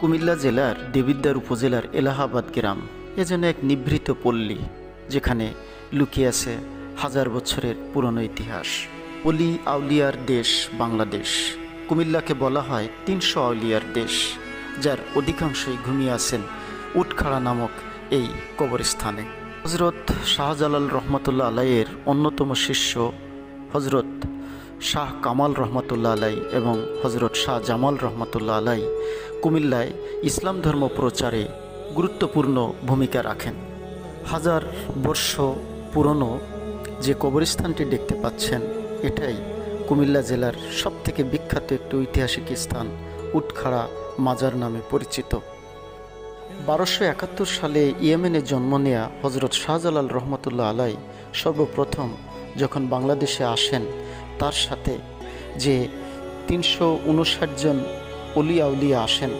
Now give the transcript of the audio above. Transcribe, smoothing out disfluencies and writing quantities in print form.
কুমিল্লা জেলার দেবিদ্বার উপজেলার এলাহাবাদ গ্রাম এ যেন এক নিভৃত পল্লী, যেখানে লুকিয়ে আছে হাজার বছরের পুরনো ইতিহাস। অলি আউলিয়ার দেশ বাংলাদেশ। কুমিল্লাকে বলা হয় ৩০০ আউলিয়ার দেশ, যার অধিকাংশই ঘুমিয়ে আছেন উটখাড়া নামক এই কবরস্থানে। হজরত শাহজালাল রহমতুল্লাহ আলাইয়ের অন্যতম শিষ্য হজরত শাহ কামাল রহমতুল্লাহ আলাই এবং হজরত শাহ জামাল রহমতুল্লাহ আলাই কুমিল্লায় ইসলাম ধর্ম প্রচারে গুরুত্বপূর্ণ ভূমিকা রাখেন। হাজার বর্ষ পুরনো যে কবরস্থানটি দেখতে পাচ্ছেন, এটাই কুমিল্লা জেলার সবথেকে বিখ্যাত একটি ঐতিহাসিক স্থান, উটখাড়া মাজার নামে পরিচিত। 1271 সালে ইয়েমেনে জন্ম নেয়া হজরত শাহজালাল রহমতুল্লাহ আলাই সর্বপ্রথম যখন বাংলাদেশে আসেন, তার সাথে যে 359 জন অলি আউলিয়া আসেন